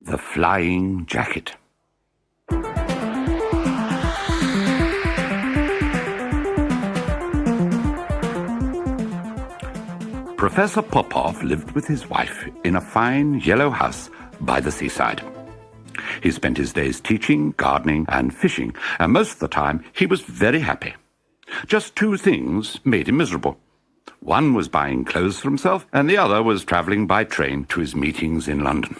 The Flying Jacket. Professor Popov lived with his wife in a fine yellow house by the seaside. He spent his days teaching, gardening, and fishing, and most of the time he was very happy. Just two things made him miserable. One was buying clothes for himself, and the other was travelling by train to his meetings in London.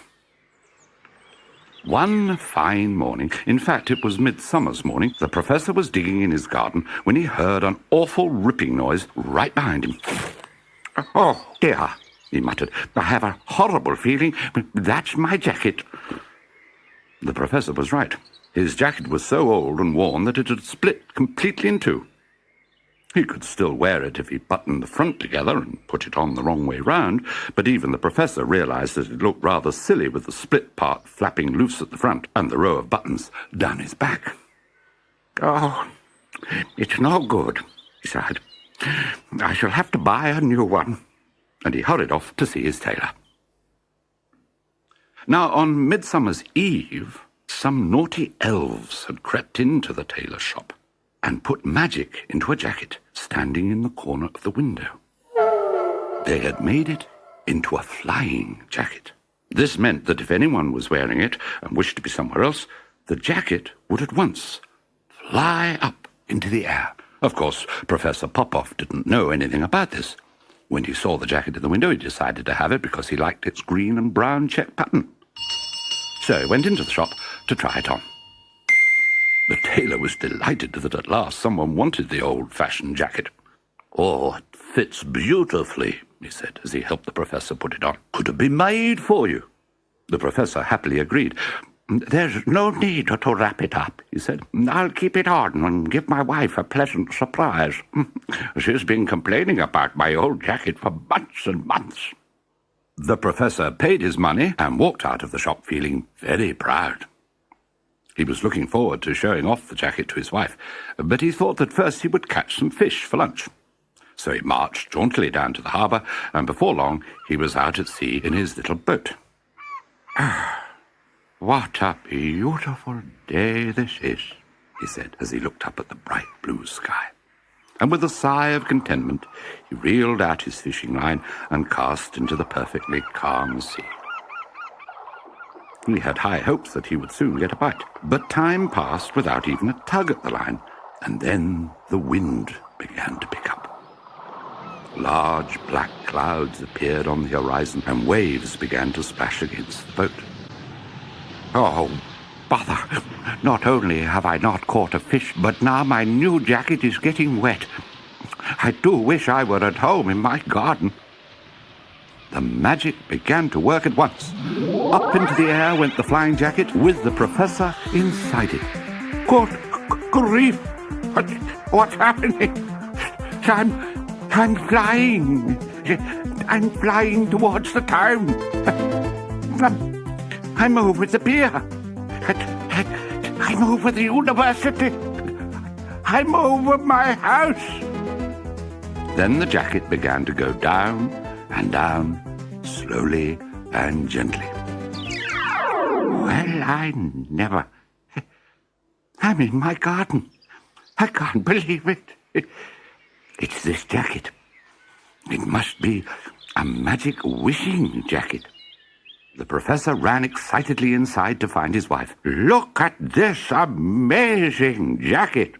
One fine morning, in fact it was midsummer's morning, the professor was digging in his garden when he heard an awful ripping noise right behind him. "Oh, dear," he muttered. "I have a horrible feeling. That's my jacket." The professor was right. His jacket was so old and worn that it had split completely in two. He could still wear it if he buttoned the front together and put it on the wrong way round, but even the professor realized that it looked rather silly with the split part flapping loose at the front and the row of buttons down his back. "Oh, it's no good," he sighed. "I shall have to buy a new one." And he hurried off to see his tailor. Now, on Midsummer's Eve, some naughty elves had crept into the tailor's shop and put magic into a jacket standing in the corner of the window. They had made it into a flying jacket. This meant that if anyone was wearing it and wished to be somewhere else, the jacket would at once fly up into the air. Of course, Professor Popov didn't know anything about this. When he saw the jacket in the window, he decided to have it because he liked its green and brown check pattern. So he went into the shop to try it on. The tailor was delighted that at last someone wanted the old-fashioned jacket. "Oh, it fits beautifully," he said, as he helped the professor put it on. "Could it be made for you?" The professor happily agreed. "There's no need to wrap it up," he said. "I'll keep it on and give my wife a pleasant surprise. She's been complaining about my old jacket for months and months." The professor paid his money and walked out of the shop feeling very proud. He was looking forward to showing off the jacket to his wife, but he thought that first he would catch some fish for lunch. So he marched jauntily down to the harbour, and before long he was out at sea in his little boat. "What a beautiful day this is," he said, as he looked up at the bright blue sky. And with a sigh of contentment, he reeled out his fishing line and cast into the perfectly calm sea. He had high hopes that he would soon get a bite, but time passed without even a tug at the line, and then the wind began to pick up. Large black clouds appeared on the horizon, and waves began to splash against the boat. "Oh, bother! Not only have I not caught a fish, but now my new jacket is getting wet. I do wish I were at home in my garden." The magic began to work at once. Up into the air went the flying jacket with the professor inside it. Good grief! What's happening? I'm flying. I'm flying towards the town. I'm over the pier. I'm over the university. I'm over my house. Then the jacket began to go down and down, slowly and gently. Well, I never. I'm in my garden. I can't believe it. It's this jacket. It must be a magic wishing jacket. The professor ran excitedly inside to find his wife. "Look at this amazing jacket."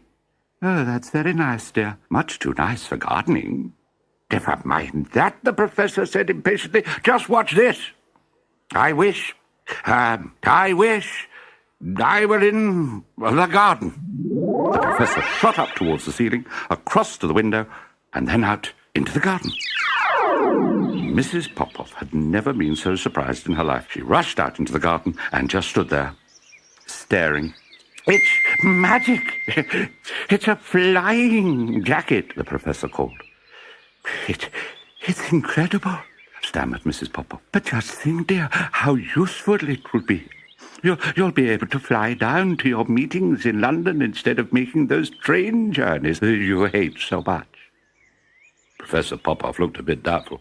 "Oh, that's very nice, dear. Much too nice for gardening." "Never mind that," the professor said impatiently. "Just watch this. I wish I were in the garden." The professor shot up towards the ceiling, across to the window, and then out into the garden. Mrs. Popov had never been so surprised in her life. She rushed out into the garden and just stood there, staring. "It's magic! It's a flying jacket," the professor called. It's incredible," stammered Mrs. Popov. "But just think, dear, how useful it will be. You'll be able to fly down to your meetings in London instead of making those train journeys that you hate so much." Professor Popov looked a bit doubtful.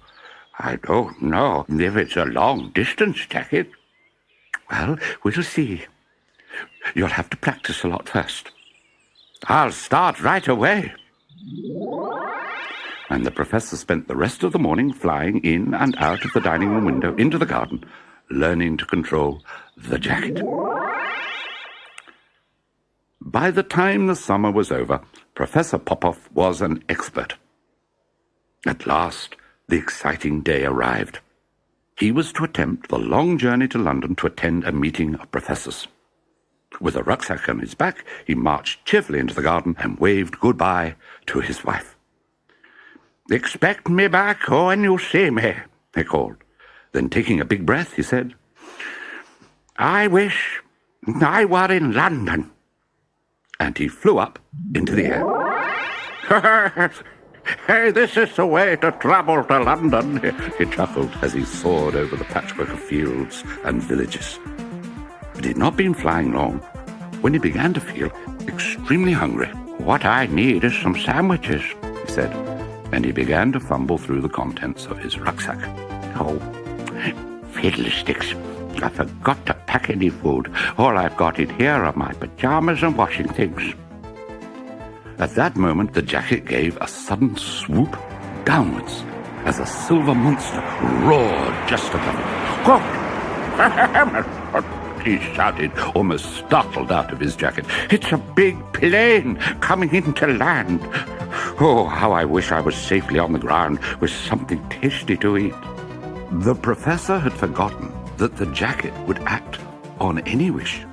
"I don't know if it's a long-distance jacket." Well, we'll see. You'll have to practice a lot first. I'll start right away. And the professor spent the rest of the morning flying in and out of the dining room window into the garden, learning to control the jacket. By the time the summer was over, Professor Popoff was an expert. At last, the exciting day arrived. He was to attempt the long journey to London to attend a meeting of professors. With a rucksack on his back, he marched cheerfully into the garden and waved goodbye to his wife. "Expect me back when you see me," he called. Then, taking a big breath, he said, "I wish I were in London." And he flew up into the air. "Hey, this is the way to travel to London," he chuckled as he soared over the patchwork of fields and villages. But he had not been flying long when he began to feel extremely hungry. "What I need is some sandwiches," he said, and he began to fumble through the contents of his rucksack. "Oh, fiddlesticks. I forgot to pack any food. All I've got in here are my pajamas and washing things." At that moment, the jacket gave a sudden swoop downwards as a silver monster roared just above him. He shouted, almost startled out of his jacket. "It's a big plane coming in to land. Oh, how I wish I was safely on the ground with something tasty to eat." The professor had forgotten that the jacket would act on any wish.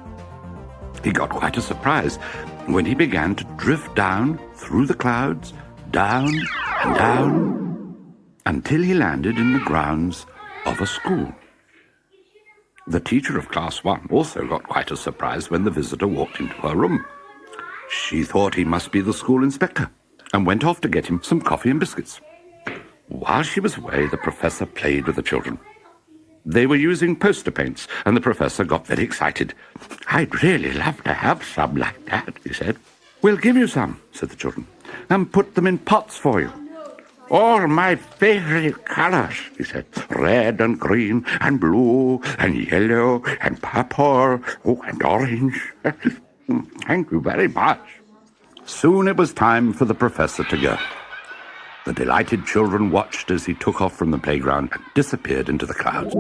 He got quite a surprise when he began to drift down through the clouds, down and down, until he landed in the grounds of a school. The teacher of Class 1 also got quite a surprise when the visitor walked into her room. She thought he must be the school inspector and went off to get him some coffee and biscuits. While she was away, the professor played with the children. They were using poster paints, and the professor got very excited. "I'd really love to have some like that," he said. "We'll give you some," said the children, "and put them in pots for you." "All my favorite colors," he said. "Red and green and blue and yellow and purple, and orange." "Thank you very much." Soon it was time for the professor to go. The delighted children watched as he took off from the playground and disappeared into the clouds.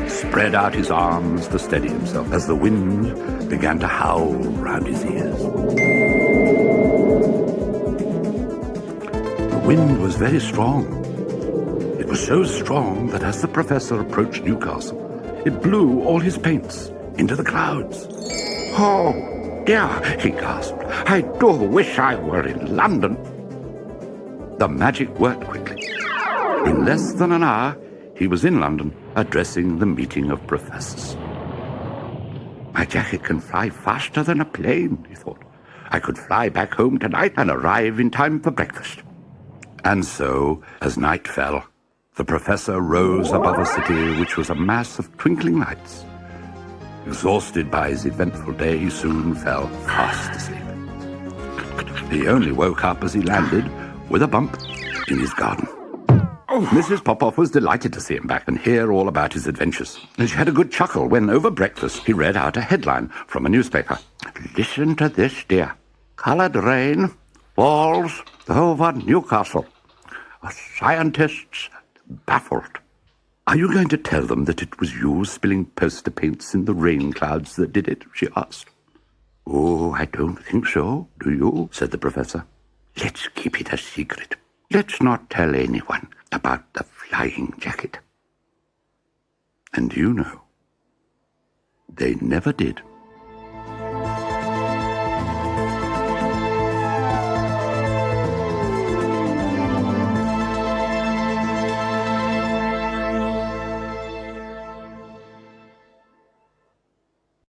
He spread out his arms to steady himself as the wind began to howl round his ears. The wind was very strong. It was so strong that as the professor approached Newcastle, it blew all his paints into the clouds. "Oh, dear," he gasped. "I do wish I were in London." The magic worked quickly. In less than an hour, he was in London, addressing the meeting of professors. "My jacket can fly faster than a plane," he thought. "I could fly back home tonight and arrive in time for breakfast." And so, as night fell, the professor rose above a city which was a mass of twinkling lights. Exhausted by his eventful day, he soon fell fast asleep. He only woke up as he landed with a bump in his garden. Mrs. Popoff was delighted to see him back and hear all about his adventures. And she had a good chuckle when, over breakfast, he read out a headline from a newspaper. "Listen to this, dear. Coloured rain falls over Newcastle. Scientists baffled." "Are you going to tell them that it was you spilling poster paints in the rain clouds that did it?" she asked. "Oh, I don't think so, do you?" said the professor. "Let's keep it a secret. Let's not tell anyone about the flying jacket." And you know, they never did.